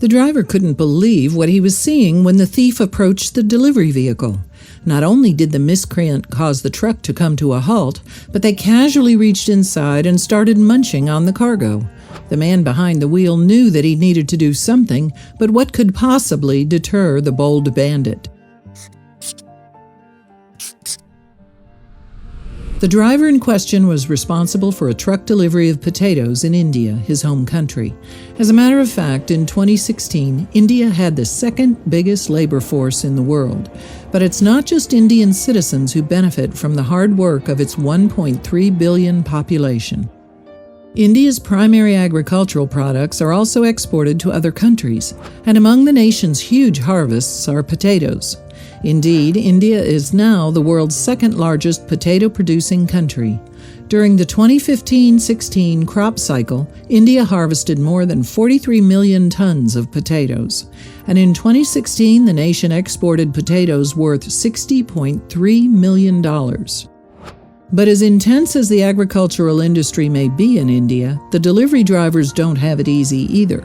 The driver couldn't believe what he was seeing when the thief approached the delivery vehicle. Not only did the miscreant cause the truck to come to a halt, but they casually reached inside and started munching on the cargo. The man behind the wheel knew that he needed to do something, but what could possibly deter the bold bandit? The driver in question was responsible for a truck delivery of potatoes in India, his home country. As a matter of fact, in 2016, India had the second biggest labor force in the world. But it's not just Indian citizens who benefit from the hard work of its 1.3 billion population. India's primary agricultural products are also exported to other countries, and among the nation's huge harvests are potatoes. Indeed, India is now the world's second largest potato-producing country. During the 2015-16 crop cycle, India harvested more than 43 million tons of potatoes. And in 2016, the nation exported potatoes worth $60.3 million. But as intense as the agricultural industry may be in India, the delivery drivers don't have it easy either.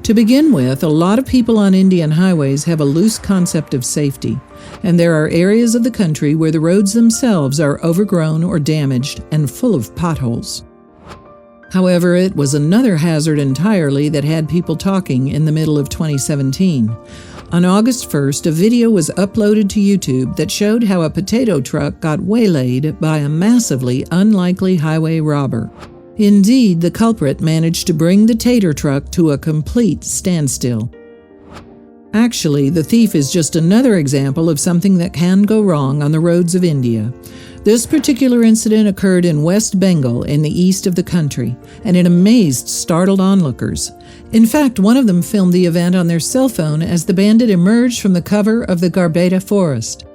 To begin with, a lot of people on Indian highways have a loose concept of safety, and there are areas of the country where the roads themselves are overgrown or damaged and full of potholes. However, it was another hazard entirely that had people talking in the middle of 2017. On August 1st, a video was uploaded to YouTube that showed how a potato truck got waylaid by a massively unlikely highway robber. Indeed, the culprit managed to bring the tater truck to a complete standstill. Actually, the thief is just another example of something that can go wrong on the roads of India. This particular incident occurred in West Bengal in the east of the country, and it amazed startled onlookers. In fact, one of them filmed the event on their cell phone as the bandit emerged from the cover of the Garbeta forest.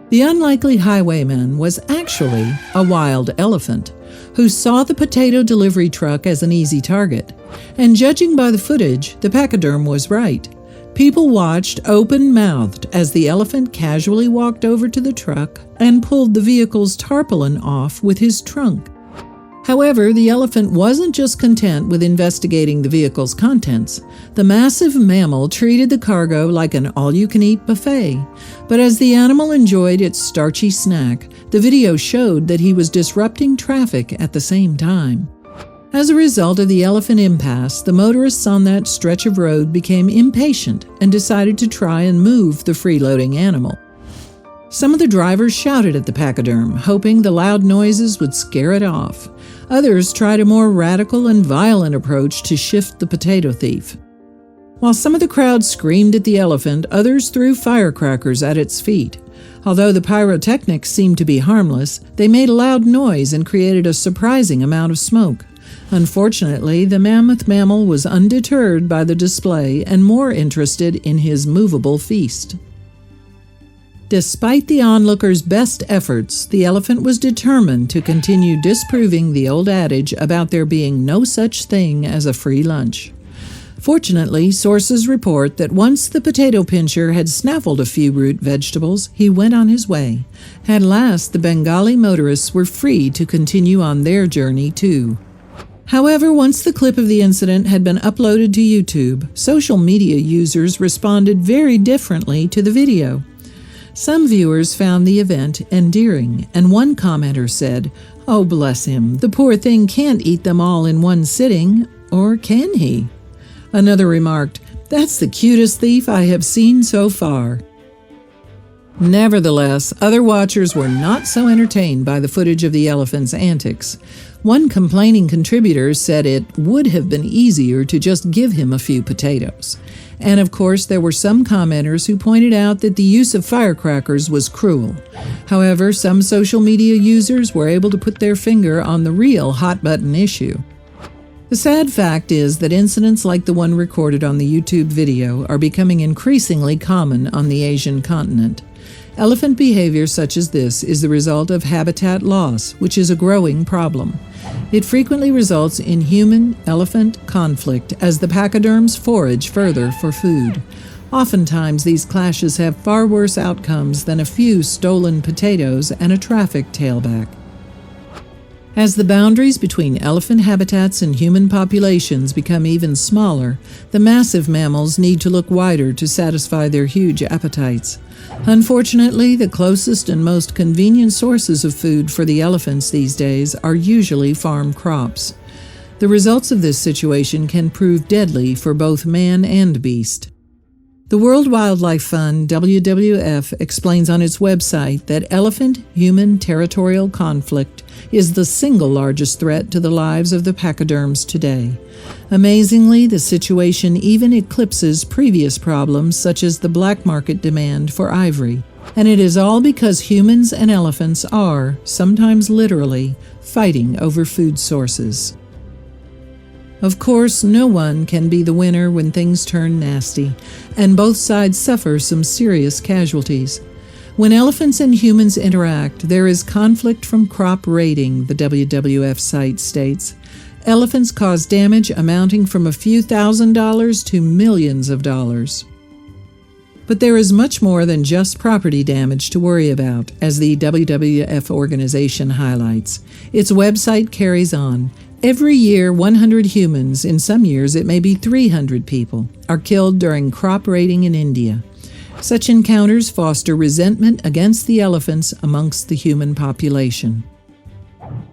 The unlikely highwayman was actually a wild elephant, who saw the potato delivery truck as an easy target. And judging by the footage, the pachyderm was right. People watched open-mouthed as the elephant casually walked over to the truck and pulled the vehicle's tarpaulin off with his trunk. However, the elephant wasn't just content with investigating the vehicle's contents. The massive mammal treated the cargo like an all-you-can-eat buffet. But as the animal enjoyed its starchy snack, the video showed that he was disrupting traffic at the same time. As a result of the elephant impasse, the motorists on that stretch of road became impatient and decided to try and move the freeloading animal. Some of the drivers shouted at the pachyderm, hoping the loud noises would scare it off. Others tried a more radical and violent approach to shift the potato thief. While some of the crowd screamed at the elephant, others threw firecrackers at its feet. Although the pyrotechnics seemed to be harmless, they made a loud noise and created a surprising amount of smoke. Unfortunately, the mammoth mammal was undeterred by the display and more interested in his movable feast. Despite the onlookers' best efforts, the elephant was determined to continue disproving the old adage about there being no such thing as a free lunch. Fortunately, sources report that once the potato pincher had snaffled a few root vegetables, he went on his way. At last, the Bengali motorists were free to continue on their journey too. However, once the clip of the incident had been uploaded to YouTube, social media users responded very differently to the video. Some viewers found the event endearing, and one commenter said, "Oh, bless him, the poor thing can't eat them all in one sitting, or can he?" Another remarked, "That's the cutest thief I have seen so far." Nevertheless, other watchers were not so entertained by the footage of the elephant's antics. One complaining contributor said it would have been easier to just give him a few potatoes. And of course, there were some commenters who pointed out that the use of firecrackers was cruel. However, some social media users were able to put their finger on the real hot-button issue. The sad fact is that incidents like the one recorded on the YouTube video are becoming increasingly common on the Asian continent. Elephant behavior such as this is the result of habitat loss, which is a growing problem. It frequently results in human-elephant conflict as the pachyderms forage further for food. Oftentimes, these clashes have far worse outcomes than a few stolen potatoes and a traffic tailback. As the boundaries between elephant habitats and human populations become even smaller, the massive mammals need to look wider to satisfy their huge appetites. Unfortunately, the closest and most convenient sources of food for the elephants these days are usually farm crops. The results of this situation can prove deadly for both man and beast. The World Wildlife Fund, WWF, explains on its website that elephant-human territorial conflict is the single largest threat to the lives of the pachyderms today. Amazingly, the situation even eclipses previous problems such as the black market demand for ivory. And it is all because humans and elephants are, sometimes literally, fighting over food sources. Of course, no one can be the winner when things turn nasty, and both sides suffer some serious casualties. When elephants and humans interact, there is conflict from crop raiding, the WWF site states. Elephants cause damage amounting from a few $1,000s to millions of dollars. But there is much more than just property damage to worry about, as the WWF organization highlights. Its website carries on. Every year, 100 humans, in some years it may be 300 people, are killed during crop raiding in India. Such encounters foster resentment against the elephants amongst the human population.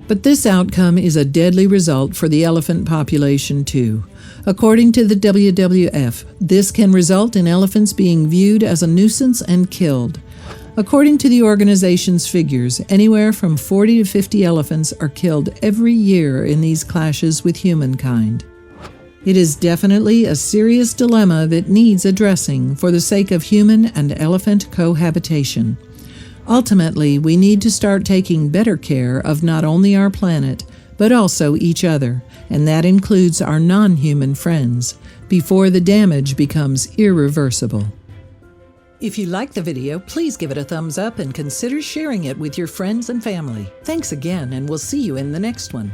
But this outcome is a deadly result for the elephant population too. According to the WWF, this can result in elephants being viewed as a nuisance and killed. According to the organization's figures, anywhere from 40 to 50 elephants are killed every year in these clashes with humankind. It is definitely a serious dilemma that needs addressing for the sake of human and elephant cohabitation. Ultimately, we need to start taking better care of not only our planet, but also each other, and that includes our non-human friends, before the damage becomes irreversible. If you liked the video, please give it a thumbs up and consider sharing it with your friends and family. Thanks again, and we'll see you in the next one.